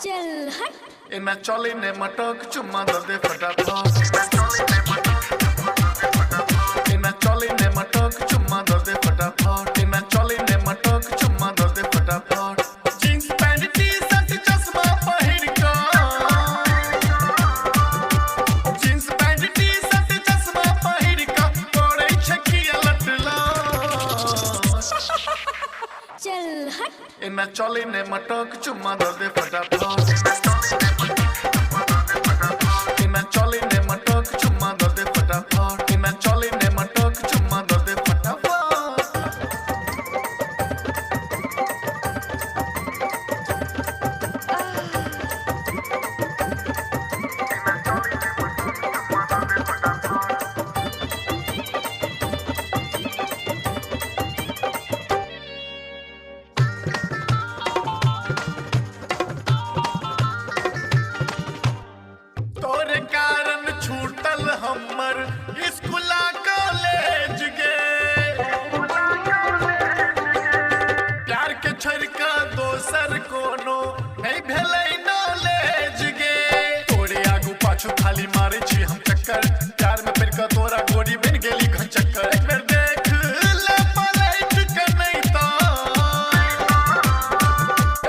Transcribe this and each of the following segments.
चल हट इना चौली ने मटक चुम्मा दो दे फटाफट इना चौली ने मटक चुम्मा दो दे फटाफट इना चौली ने मटक चुम्मा दो दे फटाफट जींस पैंट टी शर्ट चश्मा पहिर के जींस पैंट टी शर्ट चश्मा पहिर के कोड़े छकिया लटला चल हट इना चौली ने मटक चुम्मा दो दे फटाफट इना चौली ने मटक चुम्मा दो दे फटाफट इना चौली ने मटक चुम्मा दो दे फटाफट तोरे कारण छूटल हमर स्कूला कॉलेज गे प्यार के छोड़का दोसर कोनो नहीं भेलै नॉलेज गे तोरे आगू पाछू खाली मारे छी हम चक्कर प्यार में फिर का तोरा गोरी बन गेली घन चक्कर एक बेर देख ले पलट के नहीं ता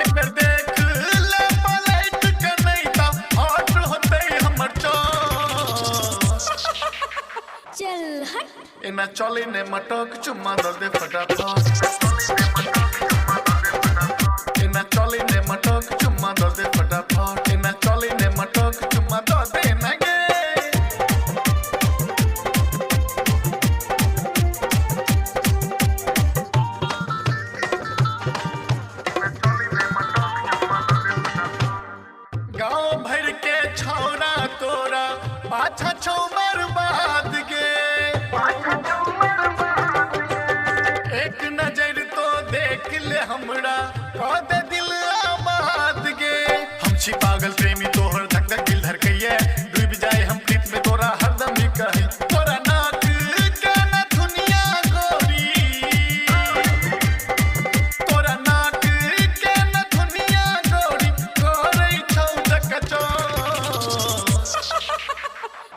एक बेर देख ले पलट के नहीं ता हट होते हमर चल हट इना चौली ने मटक चुम्मा दो दे फटाफट इना चौली ने मटक चुम्मा दो दे फटाफट इना चौली ने मटक चुम्मा दो दे ना गे गाँव भर के छौरा तोरा पाछा छौ बर्बाद गे एक नजर तो देख ले हमरा कह दे दिल आबाद गे हम छी पागल प्रेमी तोहर धक धक दिल धड़कइए डूब जाए हम प्रीत में तोरा हरदम ही कही तोरा नाक के न दुनिया गोरी तोरा नाक के न दुनिया गोरी गोरे छौ चकचो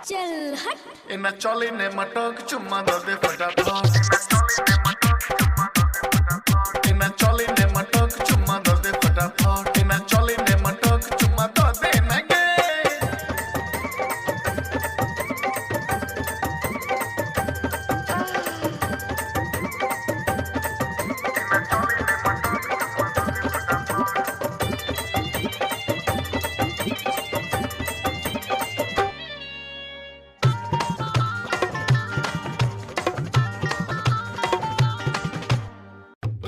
चल हट इना चौली ने मटक चुम्मा दो दे फटाफट इना चौली ने मटक चुम्मा दो दे फटाफट इना चौली ने मटक चुम्मा दो दे ना गे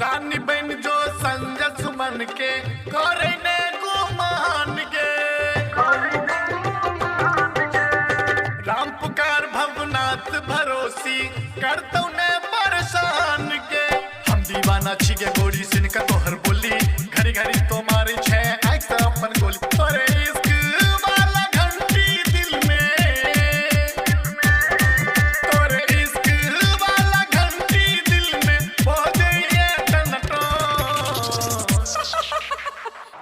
रानी बन जो संजय सुमन के करे ने गुमान गे राम पुकार भवनाथ भरोसी करतौ ने परेशान गे हम दीवाना छी गे गोरी सिन का तोहर बोली घड़ी घड़ी तो मारे छे आँख से अपन गोली तोरे इश्क वाला घंटी दिल में तोरे इश्क वाला घंटी दिल में बजे ये टनटो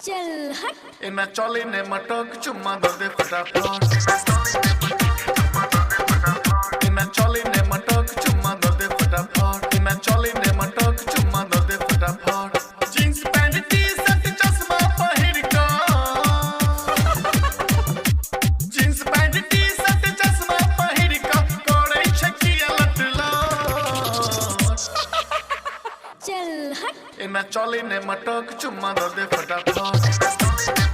चल हट इना चौली ने मटक चुम्मा दो दे फटाफट इना चौली ने मटक चुम्मा दो दे फटाफट इना चौली ने मटक चुम्मा दो दे फटाफट जींस पैंट टी शर्ट चश्मा पहिर के जींस पैंट टी शर्ट चश्मा पहिर के कोड़े छकिया लटला चल हट इना चौली ने मटक चुम्मा दो दे फटाफट